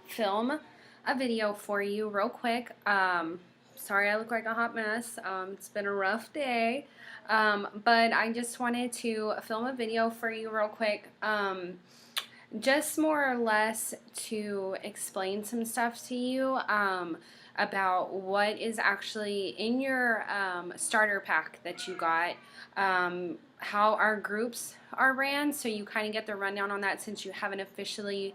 film a video for you real quick. Sorry I look like a hot mess. It's been a rough day. But I just wanted to film a video for you real quick. Just more or less to explain some stuff to you about what is actually in your starter pack that you got, how our groups are ran, so you kind of get the rundown on that since you haven't officially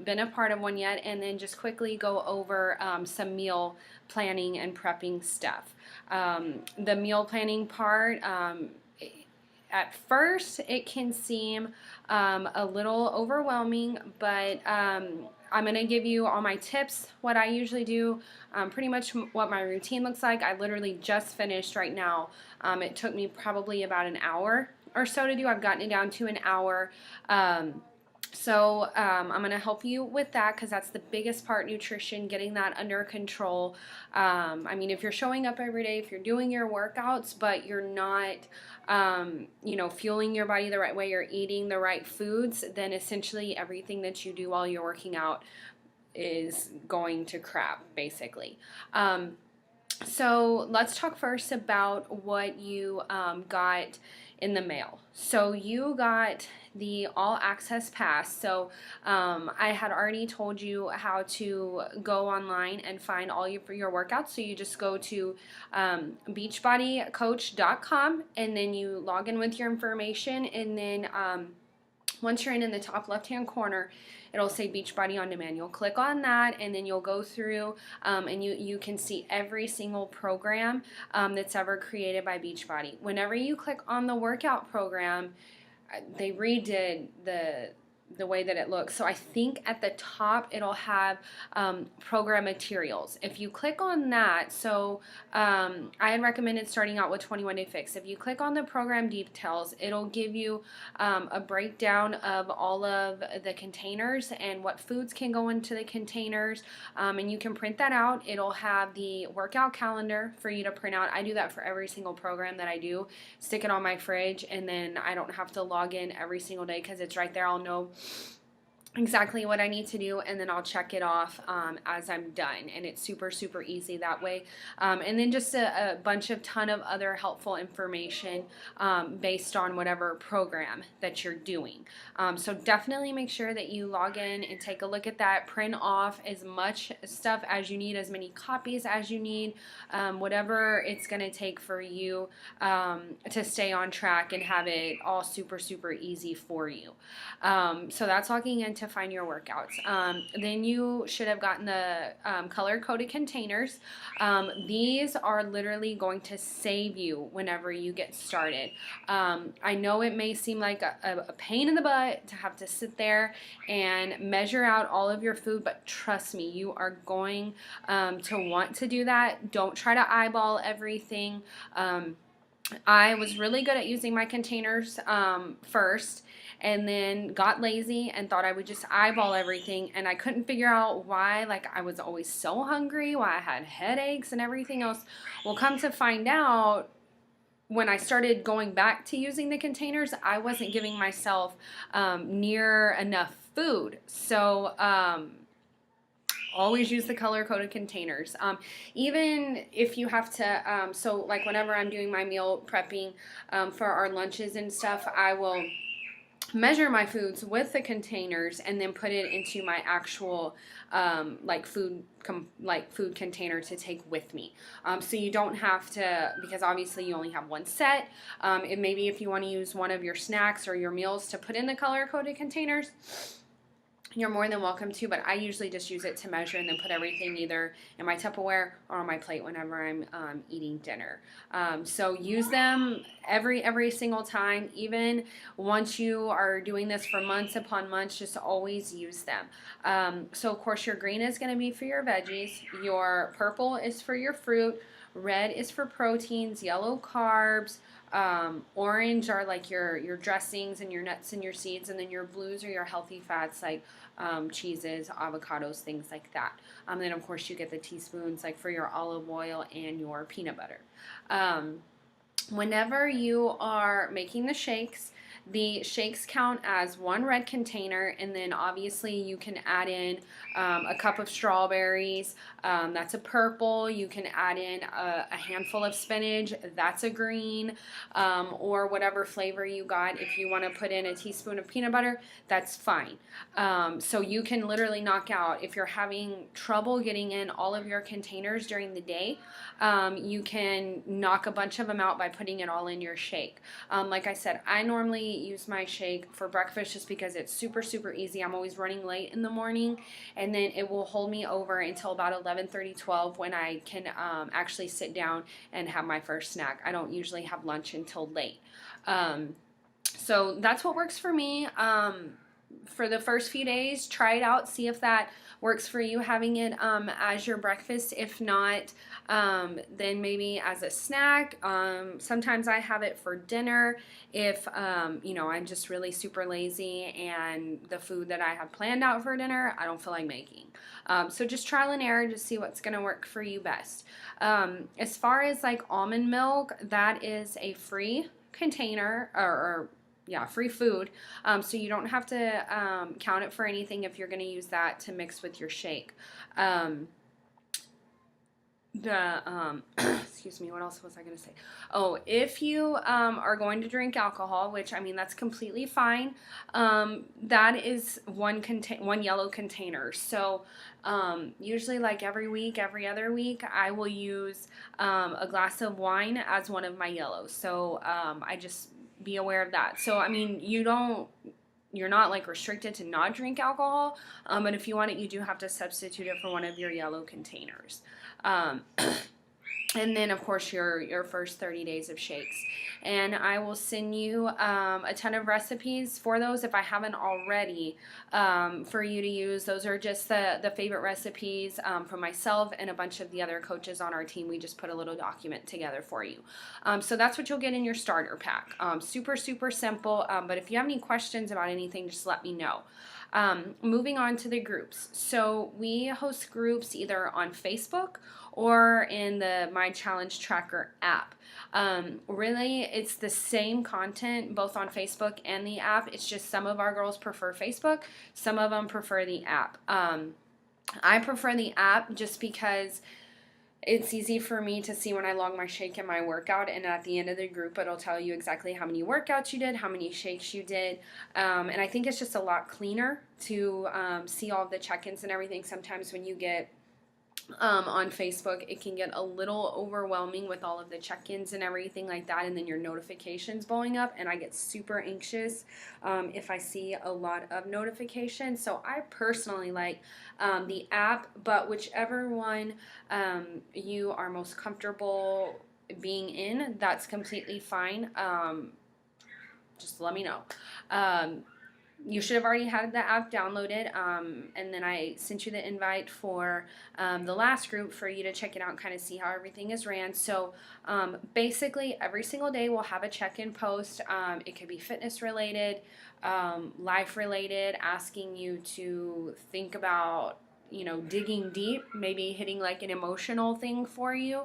been a part of one yet, and then just quickly go over some meal planning and prepping stuff. The meal planning part, at first it can seem a little overwhelming, but I'm going to give you all my tips, what I usually do, pretty much what my routine looks like. I literally just finished right now. It took me probably about an hour or so to do. I've gotten it down to an hour. I'm going to help you with that because that's the biggest part, nutrition, getting that under control. If you're showing up every day, if you're doing your workouts, but you're not, fueling your body the right way, you're eating the right foods, then essentially everything that you do while you're working out is going to crap, basically. So let's talk first about what you got in the mail. So you got the all access pass. So I had already told you how to go online and find all your workouts. So you just go to beachbodycoach.com and then you log in with your information, and then once you're in the top left hand corner, it'll say Beachbody On Demand. You'll click on that, and then you'll go through and you can see every single program that's ever created by Beachbody. Whenever you click on the workout program, they redid the way that it looks. So I think at the top it'll have program materials. If you click on that, so I had recommended starting out with 21 Day Fix. If you click on the program details, it'll give you a breakdown of all of the containers and what foods can go into the containers, and you can print that out. It'll have the workout calendar for you to print out. I do that for every single program that I do. Stick it on my fridge, and then I don't have to log in every single day because it's right there. I'll know exactly what I need to do, and then I'll check it off as I'm done, and it's super easy that way. And then just a ton of other helpful information based on whatever program that you're doing. So definitely make sure that you log in and take a look at that. Print off as much stuff as you need, as many copies as you need, whatever it's going to take for you to stay on track and have it all super easy for you. So that's logging into find your workouts. Then you should have gotten the color-coded containers. These are literally going to save you whenever you get started. I know it may seem like a pain in the butt to have to sit there and measure out all of your food, but trust me, you are going to want to do that. Don't try to eyeball everything. I was really good at using my containers first, and then got lazy and thought I would just eyeball everything, and I couldn't figure out why. Like, I was always so hungry, why I had headaches and everything else. Well, come to find out, when I started going back to using the containers, I wasn't giving myself near enough food. So always use the color-coded containers. Even if you have to, so like whenever I'm doing my meal prepping for our lunches and stuff, I will measure my foods with the containers and then put it into my actual food container to take with me. So you don't have to, because obviously you only have one set. And maybe if you want to use one of your snacks or your meals to put in the color-coded containers, you're more than welcome to, but I usually just use it to measure and then put everything either in my Tupperware or on my plate whenever I'm eating dinner. So use them every single time. Even once you are doing this for months upon months, just always use them. So of course your green is going to be for your veggies, your purple is for your fruit, red is for proteins, yellow carbs, orange are like your dressings and your nuts and your seeds, and then your blues are your healthy fats like cheeses, avocados, things like that. Then of course you get the teaspoons like for your olive oil and your peanut butter. Whenever you are making the shakes, The shakes count as one red container, and then obviously you can add in a cup of strawberries, that's a purple. You can add in a handful of spinach, that's a green, or whatever flavor you got. If you want to put in a teaspoon of peanut butter, that's fine. So you can literally knock out, if you're having trouble getting in all of your containers during the day, you can knock a bunch of them out by putting it all in your shake. Like I said, I normally use my shake for breakfast just because it's super, super easy. I'm always running late in the morning, and then it will hold me over until about 11:30, 12 when I can actually sit down and have my first snack. I don't usually have lunch until late. So that's what works for me. For the first few days, try it out, see if that works for you, having it as your breakfast. If not, then maybe as a snack. Sometimes I have it for dinner if I'm just really super lazy and the food that I have planned out for dinner I don't feel like making. So just trial and error to see what's going to work for you best. As far as like almond milk, that is a free container, or yeah, free food. So you don't have to count it for anything if you're going to use that to mix with your shake. Excuse me, what else was I going to say? Oh, if you are going to drink alcohol, which I mean that's completely fine, that is one yellow container. So usually like every week, every other week, I will use a glass of wine as one of my yellows. So I just be aware of that. So I mean, you're not like restricted to not drink alcohol, but if you want it, you do have to substitute it for one of your yellow containers. And then, of course, your first 30 days of shakes. And I will send you a ton of recipes for those if I haven't already, for you to use. Those are just the favorite recipes from myself and a bunch of the other coaches on our team. We just put a little document together for you. So that's what you'll get in your starter pack. Super, super simple. But if you have any questions about anything, just let me know. Moving on to the groups. So we host groups either on Facebook or in the My Challenge Tracker app. Really, it's the same content both on Facebook and the app. It's just some of our girls prefer Facebook, some of them prefer the app. I prefer the app just because it's easy for me to see when I log my shake and my workout, and at the end of the group it'll tell you exactly how many workouts you did, how many shakes you did, and I think it's just a lot cleaner to see all the check-ins and everything. Sometimes when you get on Facebook, it can get a little overwhelming with all of the check-ins and everything like that, and then your notifications blowing up, and I get super anxious if I see a lot of notifications. So I personally like the app, but whichever one you are most comfortable being in, that's completely fine. Just let me know. You should have already had the app downloaded, and then I sent you the invite for the last group for you to check it out and kind of see how everything is ran. So basically every single day we'll have a check-in post. It could be fitness related, life related, asking you to think about, digging deep, maybe hitting like an emotional thing for you.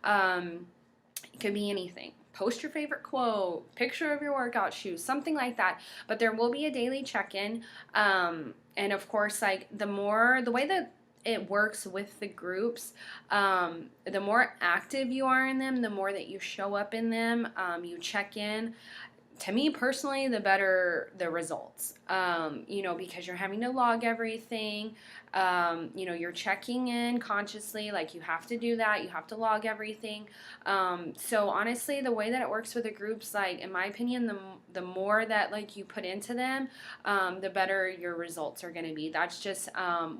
It could be anything. Post your favorite quote, picture of your workout shoes, something like that. But there will be a daily check-in. And of course, like the way that it works with the groups, the more active you are in them, the more that you show up in them, you check in. To me personally, the better the results, because you're having to log everything, you're checking in consciously, like you have to do that, you have to log everything. So honestly, the way that it works with the groups, like in my opinion, the more that like you put into them, the better your results are going to be. That's just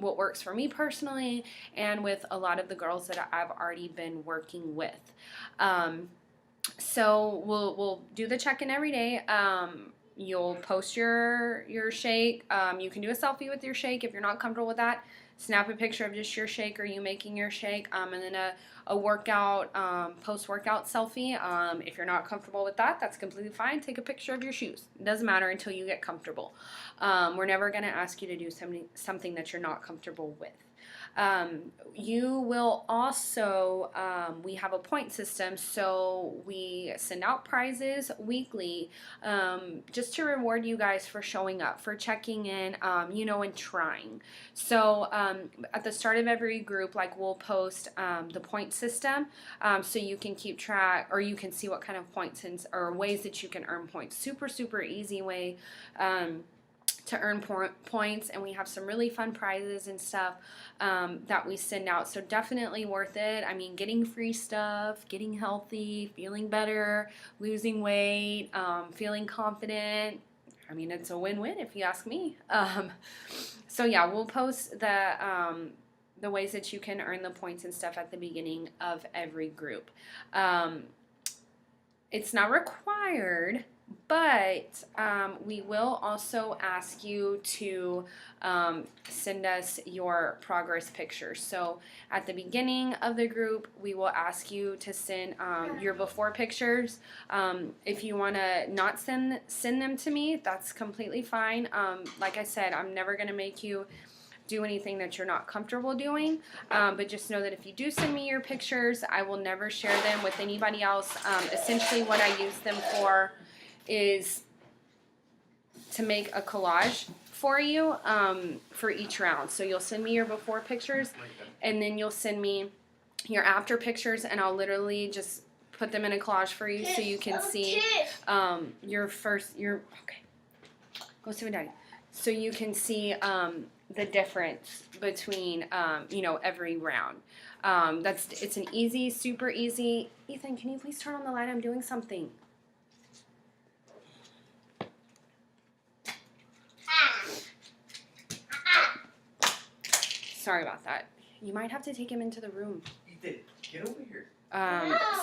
what works for me personally, and with a lot of the girls that I've already been working with. So we'll do the check-in every day. You'll post your shake. You can do a selfie with your shake if you're not comfortable with that. Snap a picture of just your shake or you making your shake, and then a workout, post-workout selfie. If you're not comfortable with that, that's completely fine. Take a picture of your shoes. It doesn't matter until you get comfortable. We're never going to ask you to do something that you're not comfortable with. You will also, we have a point system, so we send out prizes weekly, just to reward you guys for showing up, for checking in, and trying. So at the start of every group, like, we'll post the point system, so you can keep track, or you can see what kind of points or ways that you can earn points. Super, super easy way to earn points, and we have some really fun prizes and stuff that we send out, so definitely worth it. I mean, getting free stuff, getting healthy, feeling better, losing weight, feeling confident. I mean, it's a win-win if you ask me. So yeah, we'll post the ways that you can earn the points and stuff at the beginning of every group. It's not required, but we will also ask you to send us your progress pictures. So at the beginning of the group, we will ask you to send your before pictures. If you want to not send them to me, that's completely fine. Like I said, I'm never going to make you do anything that you're not comfortable doing, but just know that if you do send me your pictures, I will never share them with anybody else. Essentially what I use them for is to make a collage for you for each round. So you'll send me your before pictures, and then you'll send me your after pictures, and I'll literally just put them in a collage for you so you can see okay, go sit with Daddy. So you can see the difference between every round. It's an easy, super easy. Ethan, can you please turn on the light? I'm doing something. Sorry about that. You might have to take him into the room. Ethan, get over here.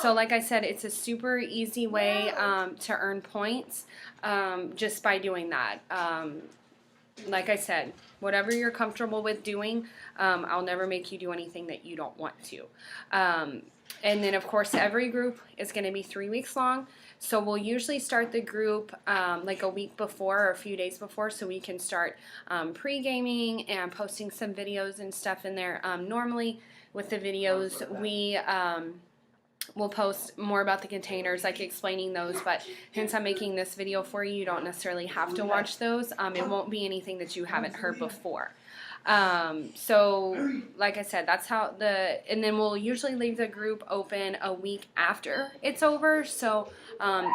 So like I said, it's a super easy way to earn points just by doing that. Like I said, whatever you're comfortable with doing, I'll never make you do anything that you don't want to. And then, of course, every group is going to be 3 weeks long. So we'll usually start the group like a week before or a few days before, so we can start pre-gaming and posting some videos and stuff in there. Normally, with the videos, we'll post more about the containers, like explaining those, but since I'm making this video for you, you don't necessarily have to watch those. It won't be anything that you haven't heard before. So like I said, that's how and then we'll usually leave the group open a week after it's over. So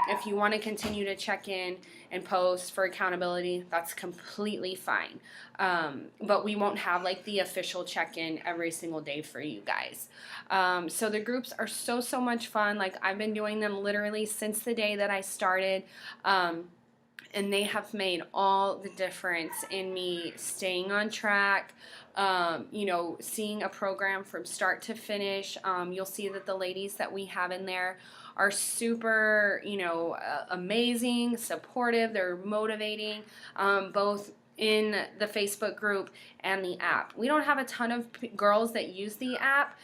if you want to continue to check in and post for accountability, that's completely fine. But we won't have like the official check-in every single day for you guys. So the groups are so much fun. Like, I've been doing them literally since the day that I started. And they have made all the difference in me staying on track, seeing a program from start to finish. You'll see that the ladies that we have in there are super, amazing, supportive. They're motivating, both in the Facebook group and the app. We don't have a ton of girls that use the app,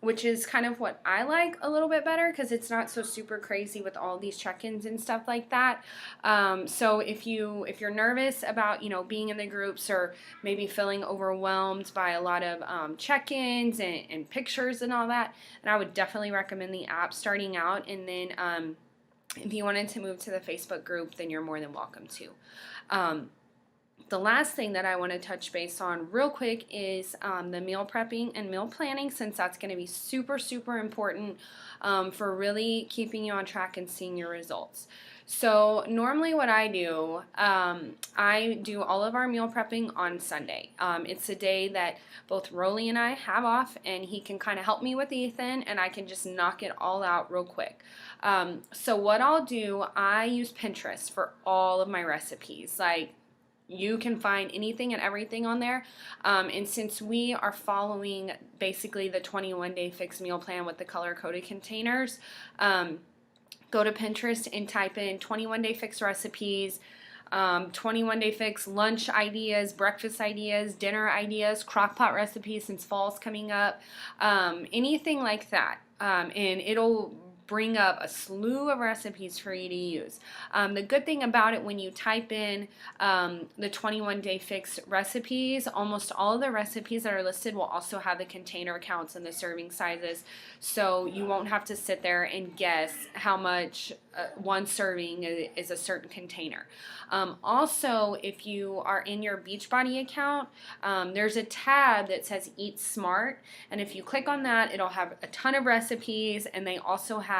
which is kind of what I like a little bit better, because it's not so super crazy with all these check-ins and stuff like that. So if you're nervous about being in the groups, or maybe feeling overwhelmed by a lot of check-ins and pictures and all that, then I would definitely recommend the app starting out. And then if you wanted to move to the Facebook group, then you're more than welcome to. The last thing that I want to touch base on real quick is the meal prepping and meal planning, since that's going to be super important for really keeping you on track and seeing your results. So normally what I do all of our meal prepping on Sunday. It's a day that both Rolly and I have off, and he can kind of help me with Ethan, and I can just knock it all out real quick. So what I'll do, I use Pinterest for all of my recipes. Like, you can find anything and everything on there. And since we are following basically the 21-day fix meal plan with the color-coded containers, go to Pinterest and type in 21-day fix recipes, 21-day fix lunch ideas, breakfast ideas, dinner ideas, crock-pot recipes since fall's coming up, anything like that. And it'll bring up a slew of recipes for you to use. The good thing about it, when you type in the 21 Day Fix recipes, almost all of the recipes that are listed will also have the container counts and the serving sizes, so you won't have to sit there and guess how much one serving is a certain container. Also, if you are in your Beachbody account, there's a tab that says Eat Smart, and if you click on that, it'll have a ton of recipes, and they also have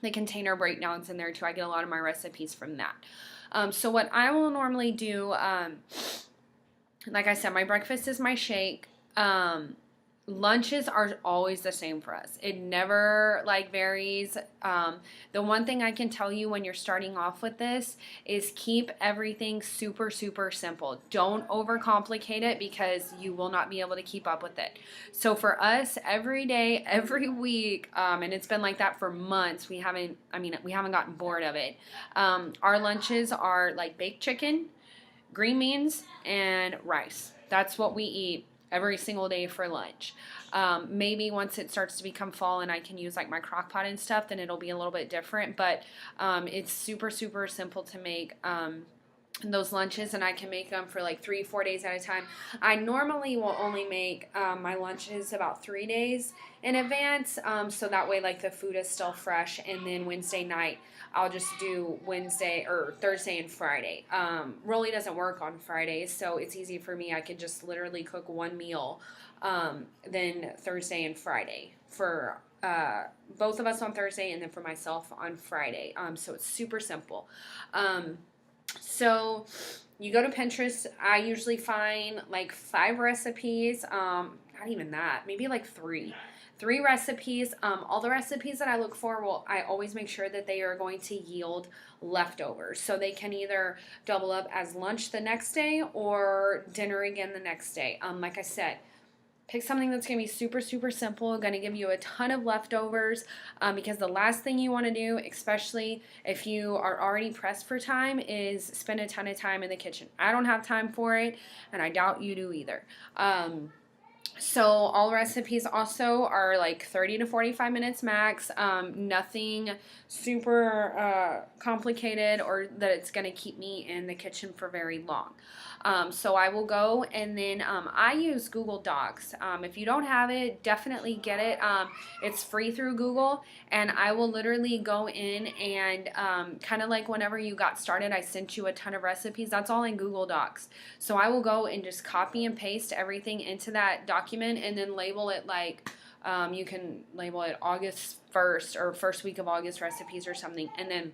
the container breakdowns in there too. I get a lot of my recipes from that. So what I will normally do, like I said, my breakfast is my shake. Lunches are always the same for us. It never varies. The one thing I can tell you when you're starting off with this is keep everything super, super simple. Don't overcomplicate it, because you will not be able to keep up with it. So for us, every day, every week, and it's been like that for months, we haven't gotten bored of it. Our lunches are like baked chicken, green beans, and rice. That's what we eat every single day for lunch. Maybe once it starts to become fall and I can use like my crock pot and stuff, then it'll be a little bit different, but it's super, super simple to make those lunches, and I can make them for like 3-4 days at a time. I normally will only make my lunches about 3 days in advance, so that way like the food is still fresh, and then Wednesday night I'll just do Wednesday or Thursday and Friday. Rolly doesn't work on Fridays, so it's easy for me. I could just literally cook one meal then Thursday and Friday for both of us on Thursday, and then for myself on Friday. So it's super simple. So you go to Pinterest. I usually find like 5 recipes, not even that, maybe like 3 recipes. All the recipes that I look for, I always make sure that they are going to yield leftovers, so they can either double up as lunch the next day or dinner again the next day. Like I said, pick something that's going to be super, super simple, going to give you a ton of leftovers, because the last thing you want to do, especially if you are already pressed for time, is spend a ton of time in the kitchen. I don't have time for it, and I doubt you do either. So all recipes also are like 30 to 45 minutes max. Nothing super complicated, or that it's going to keep me in the kitchen for very long. So I will go, and then I use Google Docs. If you don't have it, definitely get it. It's free through Google, and I will literally go in and kind of like whenever you got started, I sent you a ton of recipes. That's all in Google Docs. So I will go and just copy and paste everything into that document, and then label it like, you can label it August 1st or first week of August recipes or something, and then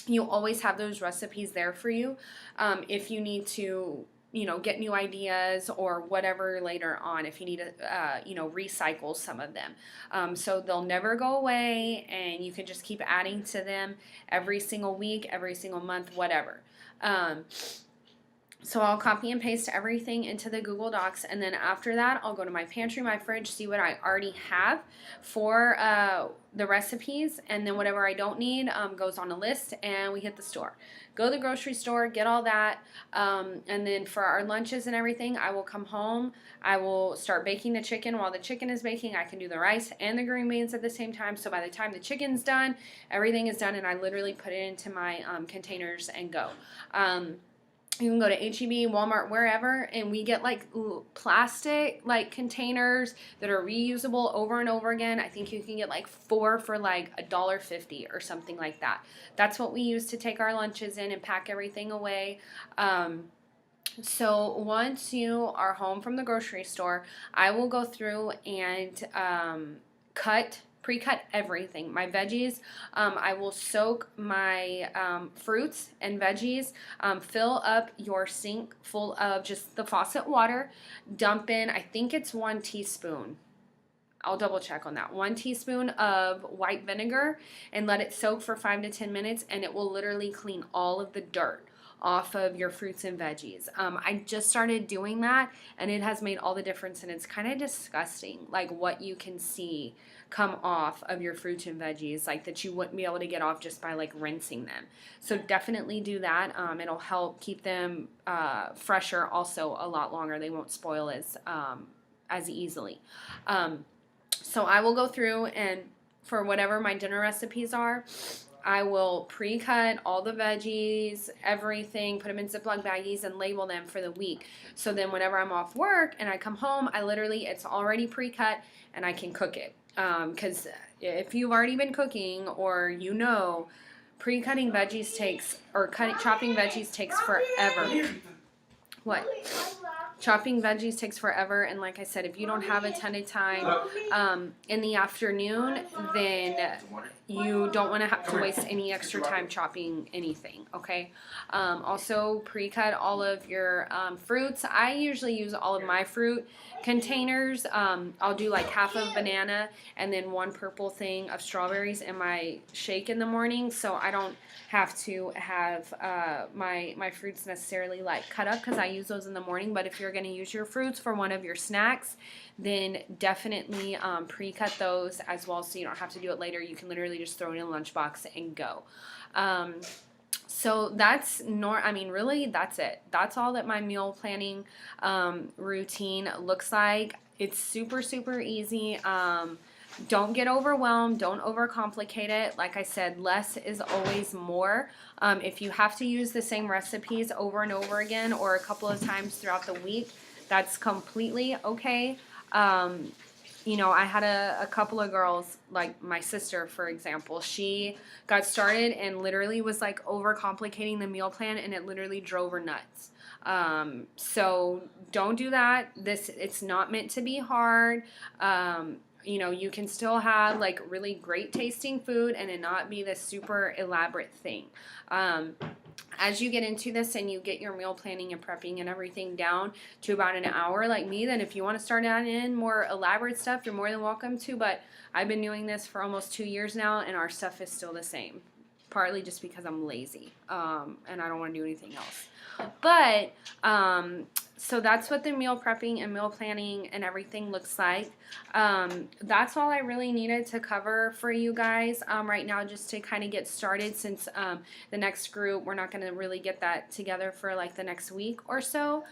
you always have those recipes there for you if you need to, get new ideas or whatever later on, if you need to, recycle some of them. So they'll never go away, and you can just keep adding to them every single week, every single month, whatever. So I'll copy and paste everything into the Google Docs, and then after that, I'll go to my pantry, my fridge, see what I already have for the recipes, and then whatever I don't need goes on a list, and we hit the store. Go to the grocery store, get all that, and then for our lunches and everything, I will come home. I will start baking the chicken. While the chicken is baking, I can do the rice and the green beans at the same time, so by the time the chicken's done, everything is done, and I literally put it into my containers and go. You can go to H-E-B, Walmart, wherever, and we get like plastic like containers that are reusable over and over again. I think you can get like 4 for like $1.50 or something like that. That's what we use to take our lunches in and pack everything away. So once you are home from the grocery store, I will go through and pre-cut everything. My veggies, I will soak my fruits and veggies, fill up your sink full of just the faucet water, dump in, I think it's 1 teaspoon. I'll double check on that. 1 teaspoon of white vinegar, and let it soak for 5 to 10 minutes, and it will literally clean all of the dirt off of your fruits and veggies. I just started doing that, and it has made all the difference, and it's kind of disgusting, like what you can see come off of your fruits and veggies, like that you wouldn't be able to get off just by like rinsing them. So definitely do that. It'll help keep them fresher, also a lot longer. They won't spoil as easily. So I will go through and for whatever my dinner recipes are, I will pre-cut all the veggies, everything, put them in Ziploc baggies and label them for the week. So then whenever I'm off work and I come home, it's already pre-cut and I can cook it. Because if you've already been cooking or pre-cutting veggies chopping veggies takes forever. What? Chopping veggies takes forever, and like I said, if you don't have a ton of time in the afternoon, then you don't want to have to waste any extra time chopping anything, okay? Also, pre-cut all of your fruits. I usually use all of my fruit containers. I'll do like half of banana and then one purple thing of strawberries in my shake in the morning, so I don't have to have my fruits necessarily like cut up because I use those in the morning. But if you're going to use your fruits for one of your snacks, then definitely pre-cut those as well, so you don't have to do it later. You can literally just throw it in a lunchbox and go. So that's really that's it. That's all that my meal planning routine looks like. It's super, super easy. Don't get overwhelmed. Don't overcomplicate it. Like I said, less is always more. If you have to use the same recipes over and over again or a couple of times throughout the week, that's completely okay. I had a couple of girls, like my sister, for example. She got started and literally was like overcomplicating the meal plan, and it literally drove her nuts. So don't do that. It's not meant to be hard. You can still have like really great tasting food and it not be this super elaborate thing. As you get into this and you get your meal planning and prepping and everything down to about an hour like me, then if you want to start adding in more elaborate stuff, you're more than welcome to. But I've been doing this for almost 2 years now and our stuff is still the same. Partly just because I'm lazy and I don't want to do anything else. But so that's what the meal prepping and meal planning and everything looks like. That's all I really needed to cover for you guys right now, just to kind of get started, since the next group, we're not going to really get that together for like the next week or so.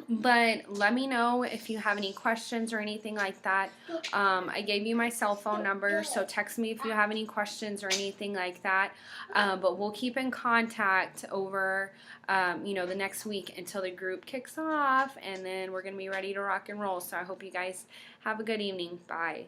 But let me know if you have any questions or anything like that. I gave you my cell phone number, so text me if you have any questions or anything like that. But we'll keep in contact over, the next week until the group kicks off, and then we're going to be ready to rock and roll. So I hope you guys have a good evening. Bye.